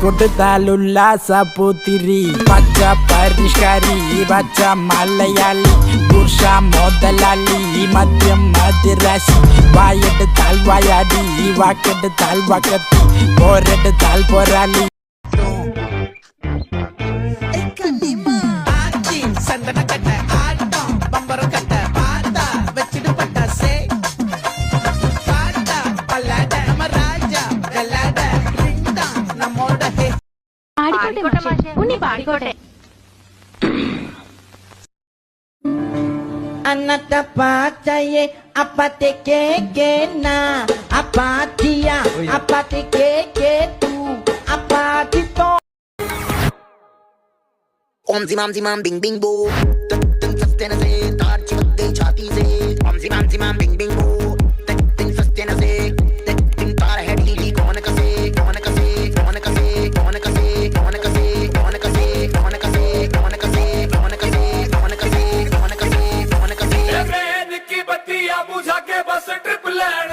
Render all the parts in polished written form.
കൊടുത്താൽ ഉല്ലാസ പൂത്തിരി പച്ച പരിഷ്കാരി പച്ച മലയാളി പുരുഷ മുതലാളി മദ്യം മതിരാശി വായെടുത്താൽ വായാടി വാക്കെടുത്താൽ വാക്കത്തി പോരെടുത്താൽ പോരാളി Anak apa caya apa teke na apa dia apa teke tu apa tito Om zimam bing bing bo tin sastena se tar chimak gei chati se Om zimam bing bing bo tin sastena se tin tar hai dili kaun kase kaun kase kaun kase kaun kase kaun kase kaun kase kaun kase kaun kase kaun kase kaun kase kaun kase kaun kase train की बत्तियां बुझा के बस trip land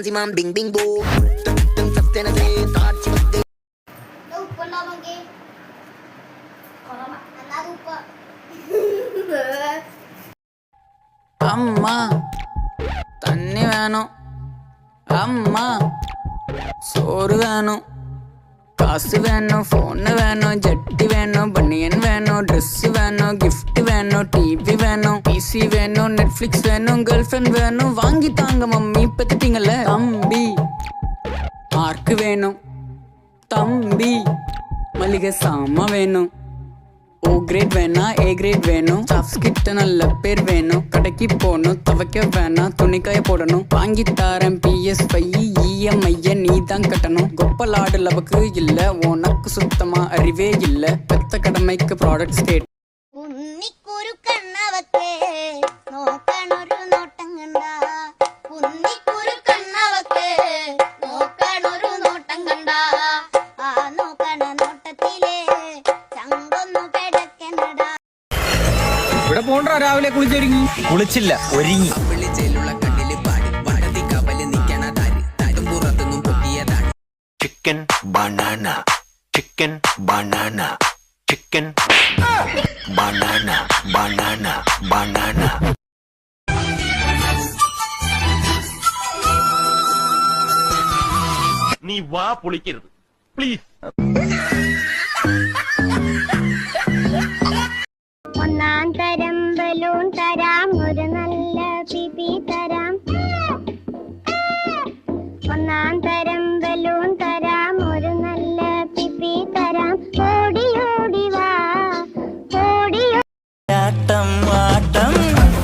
Zimam bing bing bo tin sastena se tar chimak gei upalla mangi korama anadu uppa അമ്മ തന്നി വേണോ അമ്മ sore വേണോ കാസ് വേണോ ഫോണ് വേണോ ജട്ടി വേണോ ബണിയൻ വേണോ ഡ്രസ് വേണോ ഗിഫ്റ്റ് വേണോ ടിവി വേണോ PC വേണോ നെറ്റ്ഫ്ലിക്സ് വേണോ ഗേൾഫ്രണ്ട് വേണോ വാങ്ങി താങ്ക മമ്മി പെത്തിട്ടിങ്ങല്ലേ തമ്പി ആർക്ക് വേണോ തമ്പി മല്ലിക സാമ വേണോ O grade വേണോ A grade വേണോ സ്റ്റാഫ്സ് കിട്ട നല്ല പേർ വേണോ കടയ്ക്ക് പോണോ തവയ്ക്ക വേണോ തുണിക്കായ പോടணும் வாங்கி தாரேன் PS5 EMI நீதான் கட்டணும் கொப்பலாடு லவக்கு இல்ல உனக்கு சுத்தமா அறிவே இல்ல பெத்த கடமைக்கு ப்ராடக்ட்ஸ் கேட் ഉണ്ണിക്കൊരു കണ്ണവക്കേ നോക്കണൊരു നോട്ടം കണ്ട ഉണ്ണിക്കൊരു കണ്ണവക്കേ നോക്കണൊരു നോട്ടം കണ്ട ആ നോക്കണ നോട്ടത്തിലേ ചങ്കൊന്നു കിടക്കണടാ ഇവിടെ പോണ്ടാ രാവിലെ കുളിച്ചൊരുങ്ങി കുളിച്ചില്ല ഒരുങ്ങി Chicken banana, chicken banana, chicken banana, banana, banana. നീ വാ പൊളിക്കരുത് പ്ലീസ്. ഒന്നാം തരം ബലൂൺ തരാം ഒരു നല്ല പിപി തരാം ഒന്നാം തരം ബലൂൺ തരാം ഒരു നല്ല പിപി തരാം ഓടി ഓടി വാ ഓടി ആട്ടം ആട്ടം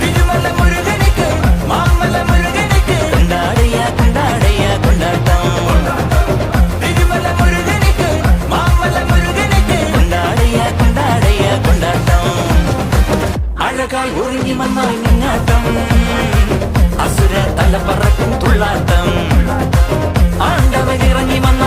തിരുമല മുരുകനിക്ക് മാമല മുരുകനിക്ക് കൊണ്ടാടിയ കൊണ്ടാടിയ കൊണ്ടാട്ടം തിരുമല മുരുകനിക്ക് മാമല മുരുകനിക്ക് കൊണ്ടാടിയ കൊണ്ടാടിയ കൊണ്ടാട്ടം അഴകായി ഒരുങ്ങി വന്നായി നിന്നാട്ടം അസുര തല പറക്കും തുള്ളാട്ടം ആണ്ടവൻ ഇറങ്ങി വന്ന